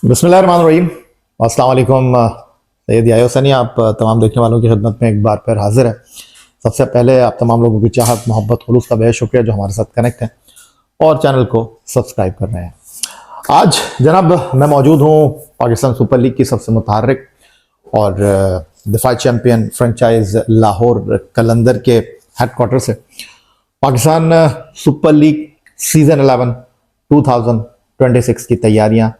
बिस्मिल्लाहिर्रहमानिर्रहीम। अस्सलाम वालेकुम। सैयद याहिया हुसैनी आप तमाम देखने वालों की खिदमत में एक बार फिर हाजिर है। सबसे पहले आप तमाम लोगों की चाहत, मोहब्बत, खुलूस का बेहद शुक्रिया जो हमारे साथ कनेक्ट हैं और चैनल को सब्सक्राइब कर रहे हैं। आज जनाब मैं मौजूद हूँ पाकिस्तान सुपर लीग की सबसे मुतहर्रिक और दिफाई चैम्पियन फ्रेंचाइज लाहौर कलंदर के हेडक्वार्टर से। पाकिस्तान सुपर लीग सीजन 11 2026 की तैयारियां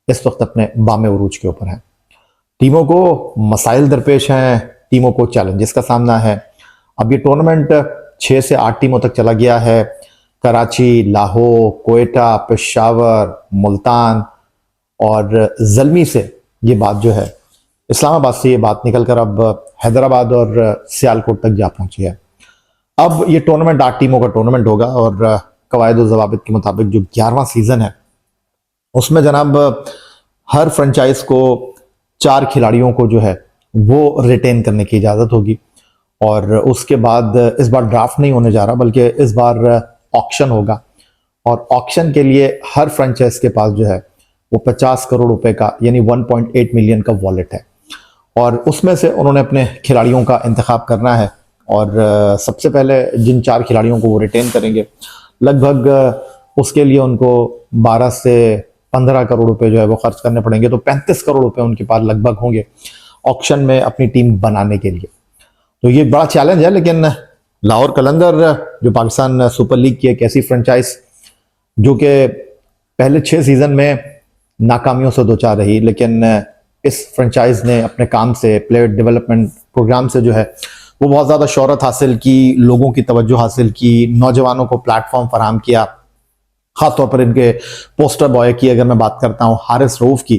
इस वक्त अपने बामे उरूज के ऊपर हैं। टीमों को मसाइल दरपेश हैं, टीमों को चैलेंजेस का सामना है। अब ये टूर्नामेंट 6 से 8 टीमों तक चला गया है। कराची, लाहौर, कोयटा, पेशावर, मुल्तान और जल्मी से ये बात जो है, इस्लामाबाद से ये बात निकलकर अब हैदराबाद और सियालकोट तक जा पहुंची है। अब ये टूर्नामेंट 8 टीमों का टूर्नामेंट होगा और कवायद और जवाबित के मुताबिक जो 11वां सीजन है उसमें जनाब हर फ्रेंचाइज को 4 खिलाड़ियों को जो है वो रिटेन करने की इजाज़त होगी। और उसके बाद इस बार ड्राफ्ट नहीं होने जा रहा बल्कि इस बार ऑक्शन होगा। और ऑक्शन के लिए हर फ्रेंचाइज के पास जो है वो 50 करोड़ रुपए का यानी 1.8 मिलियन का वॉलेट है और उसमें से उन्होंने अपने खिलाड़ियों का इंतखाब करना है। और सबसे पहले जिन 4 खिलाड़ियों को वो रिटेन करेंगे लगभग उसके लिए उनको 12 से 15 करोड़ रुपए जो है वो खर्च करने पड़ेंगे। तो 35 करोड़ रुपए उनके पास लगभग होंगे ऑक्शन में अपनी टीम बनाने के लिए। तो ये बड़ा चैलेंज है, लेकिन लाहौर कलंदर जो पाकिस्तान सुपर लीग की एक ऐसी फ्रेंचाइज जो कि पहले 6 सीजन में नाकामियों से दो चार रही, लेकिन इस फ्रेंचाइज ने अपने काम से, प्लेयर डेवलपमेंट प्रोग्राम से जो है वो बहुत ज़्यादा शोहरत हासिल की, लोगों की तवज्जो हासिल की, नौजवानों को प्लेटफॉर्म फराहम किया। खासतौर पर इनके पोस्टर बॉय की अगर मैं बात करता हूँ, हारिस रऊफ की,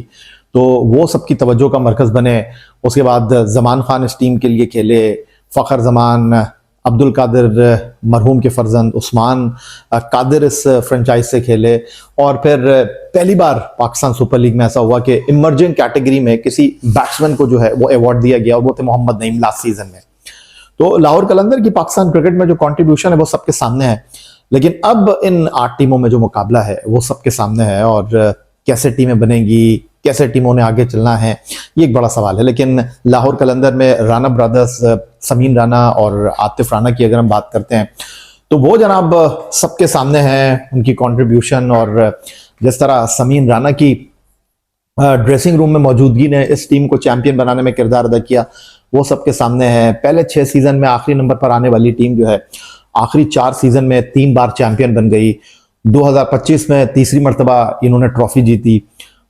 तो वो सबकी तवज्जो का मरकज़ बने। उसके बाद जमान खान इस टीम के लिए खेले, फ़खर जमान, अब्दुल कादिर मरहूम के फर्जंद उस्मान कादिर इस फ्रेंचाइज से खेले। और फिर पहली बार पाकिस्तान सुपर लीग में ऐसा हुआ कि इमर्जिंग कैटेगरी में किसी बैट्समैन को जो है वो अवार्ड दिया गया और वो थे मोहम्मद नईम लास्ट सीजन में। तो लाहौर कलंदर की पाकिस्तान क्रिकेट में जो कंट्रीब्यूशन है वो सबके सामने है, लेकिन अब इन 8 टीमों में जो मुकाबला है वो सबके सामने है। और कैसे टीमें बनेंगी, कैसे टीमों ने आगे चलना है, ये एक बड़ा सवाल है। लेकिन लाहौर कलंदर में राना ब्रदर्स, समीन राना और आतिफ राना की अगर हम बात करते हैं तो वो जनाब सबके सामने हैं, उनकी कंट्रीब्यूशन। और जिस तरह समीन राना की ड्रेसिंग रूम में मौजूदगी ने इस टीम को चैंपियन बनाने में किरदार अदा किया, वो सबके सामने है। पहले 6 सीजन में आखिरी नंबर पर आने वाली टीम जो है आखिरी 4 सीजन में 3 बार चैंपियन बन गई। 2025 में तीसरी मर्तबा इन्होंने ट्रॉफी जीती।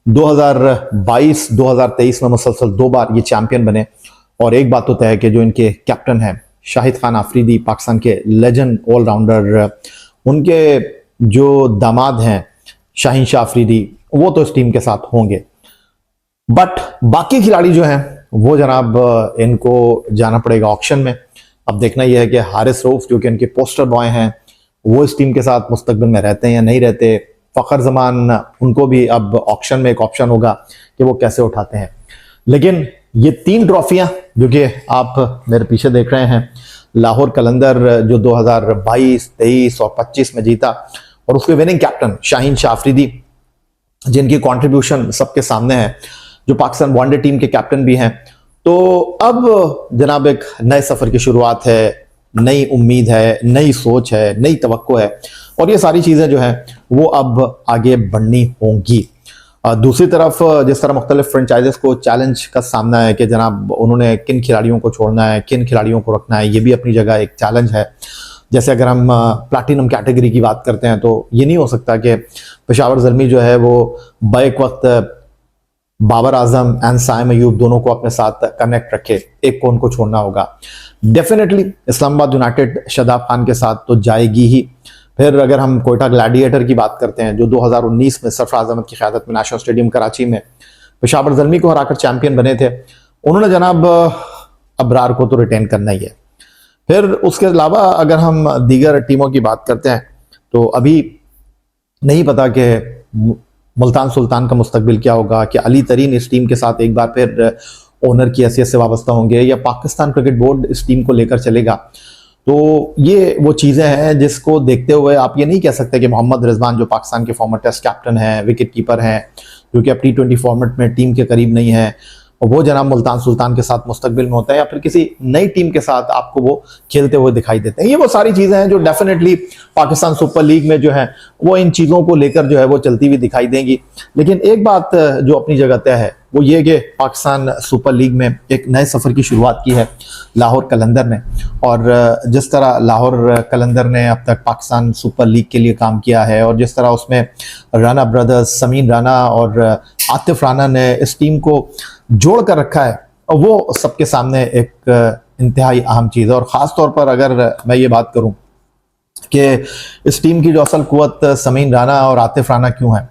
2022-2023 में मुसलसल 2 बार ये चैंपियन बने। और एक बात तो तय है कि जो इनके कैप्टन हैं शाहिद खान आफरीदी, पाकिस्तान के लेजेंड ऑलराउंडर, उनके जो दामाद हैं शाहीन शाह आफरीदी, वो तो इस टीम के साथ होंगे। बट बाकी खिलाड़ी जो हैं वो जनाब इनको जाना पड़ेगा ऑक्शन में। अब देखना यह है कि हारिस रऊफ जो कि इनके पोस्टर बॉय हैं वो इस टीम के साथ मुस्तकबिल में रहते हैं या नहीं रहते। फ़खर जमान, उनको भी अब ऑक्शन में एक ऑप्शन होगा कि वो कैसे उठाते हैं। लेकिन ये 3 ट्रॉफियां जो कि आप मेरे पीछे देख रहे हैं, लाहौर कलंदर जो 2022, 23 और 25 में जीता, और उसके विनिंग कैप्टन शाहीन शाह आफरीदी जिनकी कंट्रीब्यूशन सबके सामने है, जो पाकिस्तान वनडे टीम के कैप्टन भी हैं। तो अब जनाब एक नए सफर की शुरुआत है, नई उम्मीद है, नई सोच है, नई तवक्को है, और ये सारी चीजें जो हैं वो अब आगे बढ़नी होंगी। दूसरी तरफ जिस तरह मुख्तलिफ फ्रेंचाइजेस को चैलेंज का सामना है कि जनाब उन्होंने किन खिलाड़ियों को छोड़ना है, किन खिलाड़ियों को रखना है, ये भी अपनी जगह एक चैलेंज है। जैसे अगर हम प्लैटिनम कैटेगरी की बात करते हैं तो ये नहीं हो सकता कि पेशावर ज़ल्मी जो है वो बैक वक्त बाबर आजम एंड साइम अयूब दोनों को अपने साथ कनेक्ट रखे, एक को उनको छोड़ना होगा। डेफिनेटली इस्लामाबाद यूनाइटेड शादाब खान के साथ तो जाएगी ही। फिर अगर हम कोयटा ग्लैडिएटर की बात करते हैं जो 2019 में सरफराज अहमद की क़यादत में नेशनल स्टेडियम कराची में पेशावर ज़ल्मी को हराकर चैंपियन बने थे, उन्होंने जनाब अबरार को तो रिटेन करना ही है। फिर उसके अलावा अगर हम दीगर टीमों की बात करते हैं तो अभी नहीं पता कि मुल्तान सुल्तान का मुस्तकबिल क्या होगा, कि अली तरीन इस टीम के साथ एक बार फिर ओनर की हैसियत से वाबस्ता होंगे या पाकिस्तान क्रिकेट बोर्ड इस टीम को लेकर चलेगा। तो ये वो चीज़ें हैं जिसको देखते हुए आप ये नहीं कह सकते कि मोहम्मद रिजवान जो पाकिस्तान के फॉर्मर टेस्ट कैप्टन हैं, विकेट कीपर हैं, क्योंकि अब T20 फॉर्मेट में टीम के करीब नहीं है, और वो जनाब मुल्तान सुल्तान के साथ मुस्तकबिल में होता है या फिर किसी नई टीम के साथ आपको वो खेलते हुए दिखाई देते हैं। ये वो सारी चीज़ें हैं जो डेफिनेटली पाकिस्तान सुपर लीग में जो है वो इन चीज़ों को लेकर जो है वो चलती हुई दिखाई देंगी। लेकिन एक बात जो अपनी जगह तय है वो ये कि पाकिस्तान सुपर लीग में एक नए सफ़र की शुरुआत की है लाहौर कलंदर ने, और जिस तरह लाहौर कलंदर ने अब तक पाकिस्तान सुपर लीग के लिए काम किया है और जिस तरह उसमें राना ब्रदर्स, समीन राना और आतिफ राना ने इस टीम को जोड़ कर रखा है, और वो सबके सामने एक इंतहाई अहम चीज़ है। और ख़ास तौर पर अगर मैं ये बात करूं कि इस टीम की जो असल कुव्वत समीन राना और आतिफ राना क्यों है,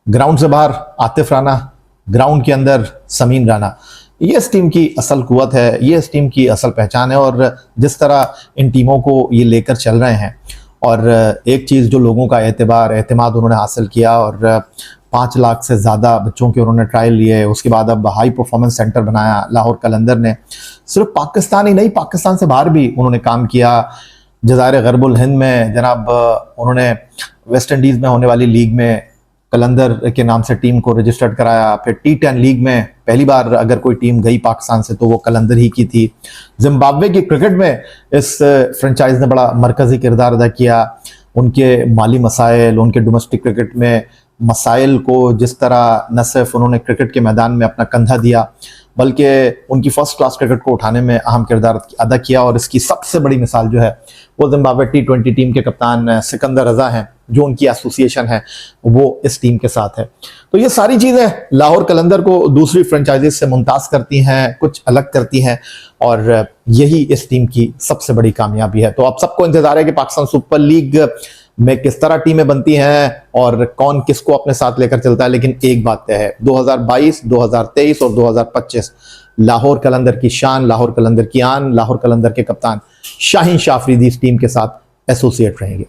ग्राउंड से बाहर आतिफ राना, ग्राउंड के अंदर समीन राना, ये इस टीम की असल कुव्वत है, ये इस टीम की असल पहचान है। और जिस तरह इन टीमों को ये लेकर चल रहे हैं, और एक चीज़ जो लोगों का एतमाद उन्होंने हासिल किया, और 5 लाख से ज़्यादा बच्चों के उन्होंने ट्रायल लिए, उसके बाद अब हाई परफॉर्मेंस सेंटर बनाया लाहौर कलंदर ने। सिर्फ पाकिस्तान ही नहीं, पाकिस्तान से बाहर भी उन्होंने काम किया। जज़ायर गरबुल हिंद में जनाब उन्होंने वेस्ट इंडीज़ में होने वाली लीग में कलंदर के नाम से टीम को रजिस्टर्ड कराया। फिर T10 लीग में पहली बार अगर कोई टीम गई पाकिस्तान से तो वो कलंदर ही की थी। जिम्बाब्वे की क्रिकेट में इस फ्रेंचाइज ने बड़ा मरकज़ी किरदार अदा किया। उनके माली मसाइल, उनके डोमेस्टिक क्रिकेट में मसाइल को जिस तरह न सिर्फ उन्होंने क्रिकेट के मैदान में अपना कंधा दिया, बल्कि उनकी फर्स्ट क्लास क्रिकेट को उठाने में अहम किरदार अदा किया। और इसकी सबसे बड़ी मिसाल जो है वो जिम्बाब्वे T20 टीम के कप्तान सिकंदर रजा हैं, जो उनकी एसोसिएशन है वो इस टीम के साथ है। तो ये सारी चीज़ें लाहौर कलंदर को दूसरी फ्रेंचाइजीज से मुमताज़ करती हैं, कुछ अलग करती हैं, और यही इस टीम की सबसे बड़ी कामयाबी है। तो अब सबको इंतजार है कि पाकिस्तान सुपर लीग में किस तरह टीमें बनती हैं और कौन किसको अपने साथ लेकर चलता है। लेकिन एक बात तय है, 2022, 2023 और 2025 लाहौर कलंदर की शान, लाहौर कलंदर की आन, लाहौर कलंदर के कप्तान शाहीन शाह अफरीदी इस टीम के साथ एसोसिएट रहेंगे।